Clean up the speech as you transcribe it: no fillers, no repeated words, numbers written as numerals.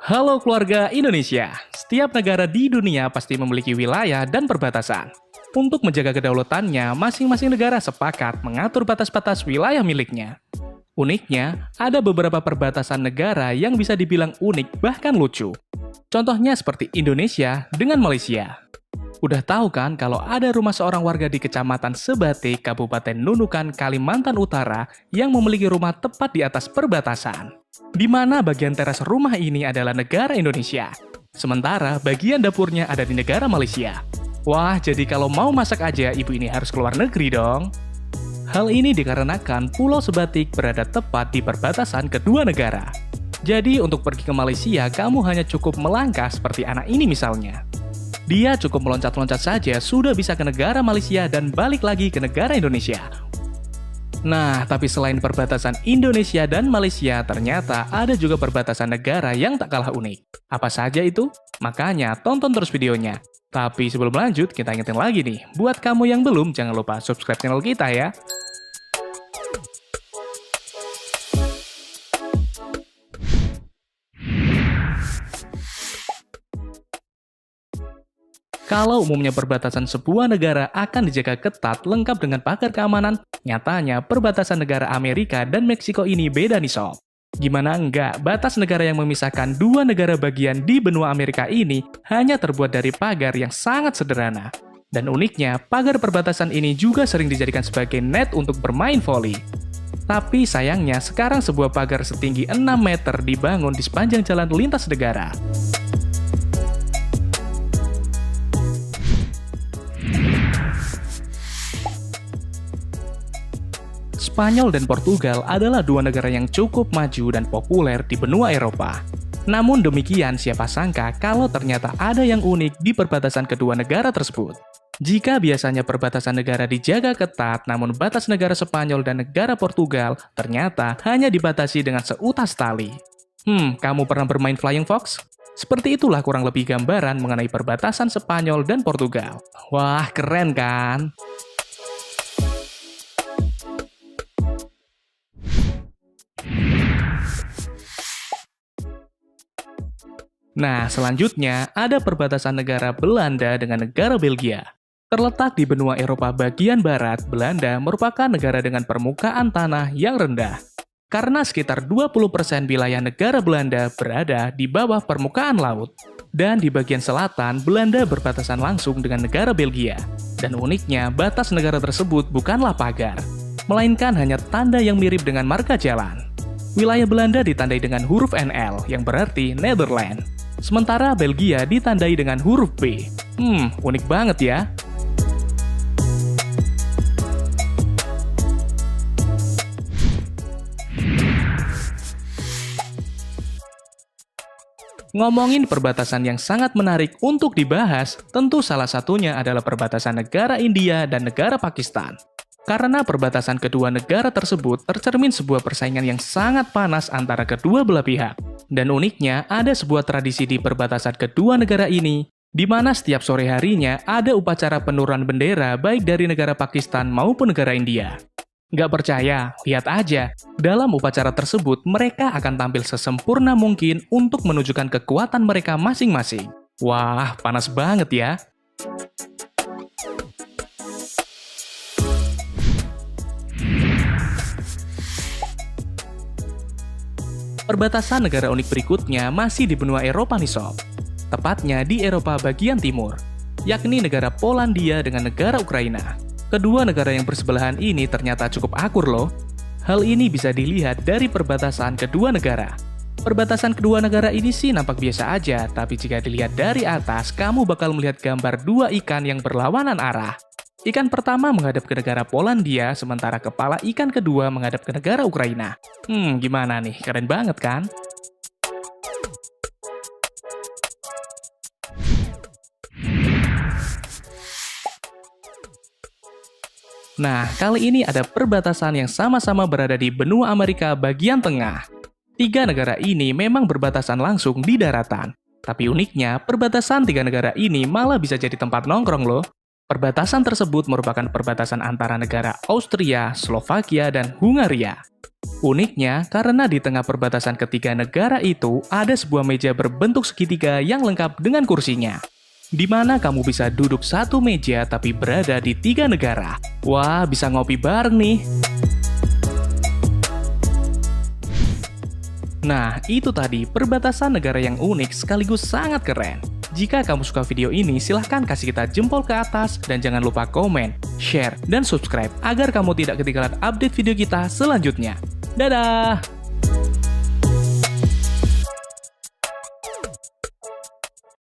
Halo keluarga Indonesia, setiap negara di dunia pasti memiliki wilayah dan perbatasan. Untuk menjaga kedaulatannya, masing-masing negara sepakat mengatur batas-batas wilayah miliknya. Uniknya, ada beberapa perbatasan negara yang bisa dibilang unik bahkan lucu. Contohnya seperti Indonesia dengan Malaysia. Udah tahu kan kalau ada rumah seorang warga di Kecamatan Sebatik, Kabupaten Nunukan, Kalimantan Utara yang memiliki rumah tepat di atas perbatasan. Di mana bagian teras rumah ini adalah negara Indonesia. Sementara bagian dapurnya ada di negara Malaysia. Wah, jadi kalau mau masak aja ibu ini harus keluar negeri dong. Hal ini dikarenakan Pulau Sebatik berada tepat di perbatasan kedua negara. Jadi untuk pergi ke Malaysia, kamu hanya cukup melangkah seperti anak ini misalnya. Dia cukup meloncat-loncat saja sudah bisa ke negara Malaysia dan balik lagi ke negara Indonesia. Nah, tapi selain perbatasan Indonesia dan Malaysia, ternyata ada juga perbatasan negara yang tak kalah unik. Apa saja itu? Makanya tonton terus videonya. Tapi sebelum lanjut, kita ingetin lagi nih, buat kamu yang belum, jangan lupa subscribe channel kita ya. Kalau umumnya perbatasan sebuah negara akan dijaga ketat lengkap dengan pagar keamanan, nyatanya perbatasan negara Amerika dan Meksiko ini beda nih sob. Gimana enggak, batas negara yang memisahkan dua negara bagian di benua Amerika ini hanya terbuat dari pagar yang sangat sederhana. Dan uniknya, pagar perbatasan ini juga sering dijadikan sebagai net untuk bermain voli. Tapi sayangnya, sekarang sebuah pagar setinggi 6 meter dibangun di sepanjang jalan lintas negara. Spanyol dan Portugal adalah dua negara yang cukup maju dan populer di benua Eropa. Namun demikian, siapa sangka kalau ternyata ada yang unik di perbatasan kedua negara tersebut. Jika biasanya perbatasan negara dijaga ketat, namun batas negara Spanyol dan negara Portugal ternyata hanya dibatasi dengan seutas tali. Kamu pernah bermain Flying Fox? Seperti itulah kurang lebih gambaran mengenai perbatasan Spanyol dan Portugal. Wah, keren kan? Nah, selanjutnya ada perbatasan negara Belanda dengan negara Belgia. Terletak di benua Eropa bagian barat, Belanda merupakan negara dengan permukaan tanah yang rendah. Karena sekitar 20% wilayah negara Belanda berada di bawah permukaan laut. Dan di bagian selatan, Belanda berbatasan langsung dengan negara Belgia. Dan uniknya, batas negara tersebut bukanlah pagar, melainkan hanya tanda yang mirip dengan marka jalan. Wilayah Belanda ditandai dengan huruf NL, yang berarti Netherlands. Sementara Belgia ditandai dengan huruf B. Unik banget ya. Ngomongin perbatasan yang sangat menarik untuk dibahas, tentu salah satunya adalah perbatasan negara India dan negara Pakistan. Karena perbatasan kedua negara tersebut tercermin sebuah persaingan yang sangat panas antara kedua belah pihak. Dan uniknya, ada sebuah tradisi di perbatasan kedua negara ini, di mana setiap sore harinya ada upacara penurunan bendera baik dari negara Pakistan maupun negara India. Nggak percaya? Lihat aja. Dalam upacara tersebut, mereka akan tampil sesempurna mungkin untuk menunjukkan kekuatan mereka masing-masing. Wah, panas banget ya. Perbatasan negara unik berikutnya masih di benua Eropa nih sob. Tepatnya di Eropa bagian timur, yakni negara Polandia dengan negara Ukraina. Kedua negara yang bersebelahan ini ternyata cukup akur loh. Hal ini bisa dilihat dari perbatasan kedua negara. Perbatasan kedua negara ini sih nampak biasa aja, tapi jika dilihat dari atas, kamu bakal melihat gambar dua ikan yang berlawanan arah. Ikan pertama menghadap ke negara Polandia, sementara kepala ikan kedua menghadap ke negara Ukraina. Gimana nih? Keren banget kan? Nah, kali ini ada perbatasan yang sama-sama berada di benua Amerika bagian tengah. Tiga negara ini memang berbatasan langsung di daratan. Tapi uniknya, perbatasan tiga negara ini malah bisa jadi tempat nongkrong loh. Perbatasan tersebut merupakan perbatasan antara negara Austria, Slovakia, dan Hungaria. Uniknya, karena di tengah perbatasan ketiga negara itu ada sebuah meja berbentuk segitiga yang lengkap dengan kursinya. Di mana kamu bisa duduk satu meja tapi berada di 3 negara. Wah, bisa ngopi bareng nih. Nah, itu tadi perbatasan negara yang unik sekaligus sangat keren. Jika kamu suka video ini, silahkan kasih kita jempol ke atas dan jangan lupa komen, share, dan subscribe agar kamu tidak ketinggalan update video kita selanjutnya. Dadah!